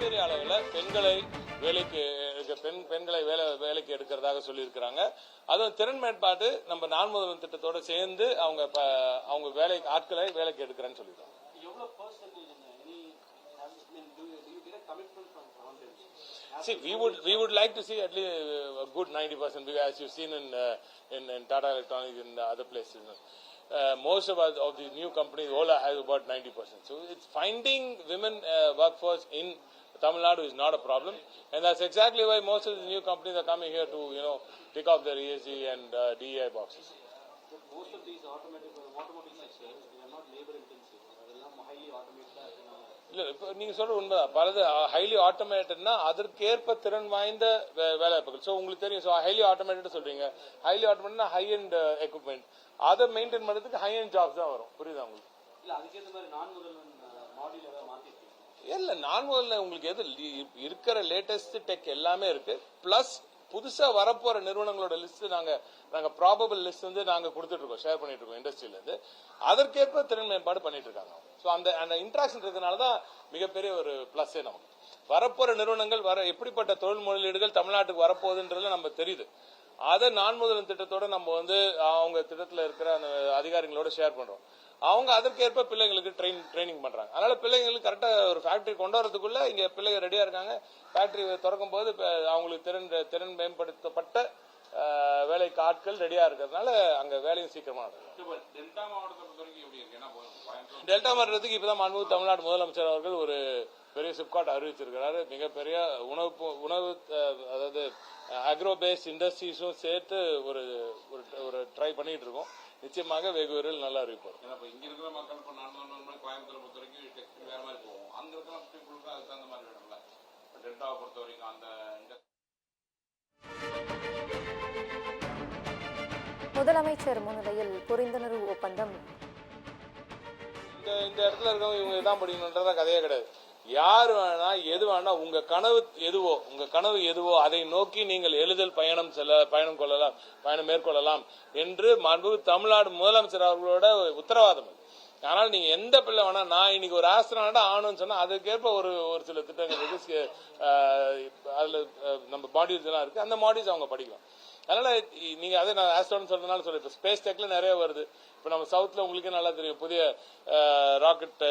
மிகப்பெரிய அளவில் பெண்களை வேலைக்கு எடுக்கிறதாக சொல்லியிருக்கிறாங்க. அதுவும் திறன் மேம்பாட்டு நம்ம நான் முதல்வன் திட்டத்தோட சேர்ந்து அவங்க ஆட்களை வேலைக்கு எடுக்கிறேன்னு சொல்லியிருக்காங்க. See, we would like to see at least a good 90%, because as you've seen in Tata Electronics and other places. Most of the new companies, Ola has about 90%. So it's finding women workforce in Tamil Nadu is not a problem, and that's exactly why most of the new companies are coming here to tick off their ESG and DEI boxes. But most of these automotive sectors, they are not labor intensive. They are highly automated. இல்ல இப்போ நீங்க சொல்ற உண்மைதான். பலது highly ஆட்டோமேட்டட்னா அதற்கேற்ப திறன் வாய்ந்த வேலைவாய்ப்புகள். ஸோ உங்களுக்கு தெரியும். ஸோ ஹைலி ஆட்டோமேட்டட் சொல்றீங்க. ஹைலி ஆட்டோமேட்டட்னா ஹை அண்ட் எக்யூப்மெண்ட், அதை மெயின்டைன் பண்றதுக்கு ஹை அண்ட் ஜாப்ஸ் தான் வரும். புரியுதா உங்களுக்கு? இல்ல அதுக்கேற்ற மாதிரி நான் முதல்வன் மாடியூல் ஏதாவது மாத்திருக்கீங்க? இல்ல நான் முதல்ல உங்களுக்கு எது இருக்கிற லேட்டஸ்ட் டெக் எல்லாமே இருக்கு. பிளஸ் புதுசா வரப்போற நிறுவனங்களோட லிஸ்ட் நாங்க ப்ராபபிள் லிஸ்ட் வந்து நாங்க கொடுத்துட்டு இருக்கோம், ஷேர் பண்ணிட்டு இருக்கோம் இண்டஸ்ட்ரியில இருந்து. அதற்கேற்ப திறன் மேம்பாடு பண்ணிட்டு இருக்காங்க. ஸோ அந்த இன்ட்ராக்ஷன் இருக்கிறதுனாலதான் மிகப்பெரிய ஒரு பிளஸ்ஸே நமக்கு. வரப்போற நிறுவனங்கள் எப்படிப்பட்ட தொழில் முதலீடுகள் தமிழ்நாட்டுக்கு வரப்போகுதுன்றது நம்ம தெரியுது. அதை நான் முதல்வன் திட்டத்தோட நம்ம வந்து அவங்க திட்டத்தில் இருக்கிற அந்த அதிகாரிகளோட ஷேர் பண்றோம். அவங்க அதற்கேற்ப பிள்ளைங்களுக்கு ட்ரைனிங் பண்றாங்க. அதனால பிள்ளைங்களுக்கு கரெக்டா ஒரு ஃபேக்டரி கொண்டு வரதுக்குள்ள இங்க பிள்ளைங்க ரெடியா இருக்காங்க. ஃபேக்டரி திறக்கும் போது அவங்களுக்கு திறன் மேம்படுத்தப்பட்ட வேலைக்கு ஆட்கள் ரெடியா இருக்கிறதுனால அங்க வேலையும் சீக்கிரமா நடக்கும். டெல்டா மாவட்டத்துக்கு இப்பதான் மாண்புமிகு தமிழ்நாடு முதலமைச்சர் அவர்கள் ஒரு பெரிய சிப்காட் அறிவிச்சிருக்கிறாரு. மிகப்பெரிய உணவு அதாவது அக்ரோ பேஸ்ட் இண்டஸ்ட்ரீஸும் சேர்த்து ஒரு ட்ரை பண்ணிட்டு இருக்கோம். நிச்சயமாக வெகு விரைவில் நல்லா அறிவிப்போம். இங்க இருக்கிற மக்கள் கோயம்புத்தூரை பொறுத்த வரைக்கும் வேற மாதிரி போவோம். அங்க இருக்கிற பீப்புளுக்கு அதுக்கு தகுந்த மாதிரி வேணும்ல. டெல்டாவை பொறுத்த வரைக்கும் அந்த முதலமைச்சர் முன்னிலையில் புரிந்துணர்வு ஒப்பந்தம். இந்த இடத்துல இருக்கவங்க இவங்க தான் படிக்கணும்ன்றதா கதையே கிடையாது. யார் வேணா எது வேணா உங்க கனவு எதுவோ அதை நோக்கி நீங்கள் எளிதில் பயணம் மேற்கொள்ளலாம் என்று மாண்புமிகு தமிழ்நாடு முதலமைச்சர் அவர்களோட உத்தரவாதம். ஆனால் நீங்க எந்த பிள்ளை வேணா நான் இன்னைக்கு ஒரு ஆஸ்திரனாட்டா ஆகணும்னு சொன்னா அதுக்கேற்ப ஒரு சில திட்டங்கள் இருக்கு. அதுல நம்ம மாடியூல்ஸ் எல்லாம் இருக்கு. அந்த மாடியூல்ஸ் அவங்க படிக்கலாம். அதனால நீங்க அதை நான் ஆஸ்ட்ரோன்னு சொல்றதுனால சொல்லிட்டு ஸ்பேஸ் டெக்ல நிறைய வருது. இப்ப நம்ம சவுத்ல உங்களுக்கு நல்லா தெரியும், புதிய ராக்கெட்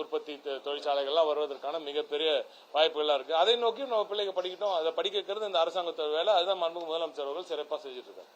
உற்பத்தி தொழிற்சாலைகள்லாம் வருவதற்கான மிகப்பெரிய வாய்ப்புகள்லாம் இருக்கு. அதை நோக்கி நம்ம பிள்ளைங்க படிக்கட்டும். அதை படிக்க வைக்கிறது இந்த அரசாங்கத்தோட வேலை. அதுதான் மாண்புமிகு முதலமைச்சர் அவர்கள் சிறப்பாக செஞ்சுட்டு இருக்காங்க.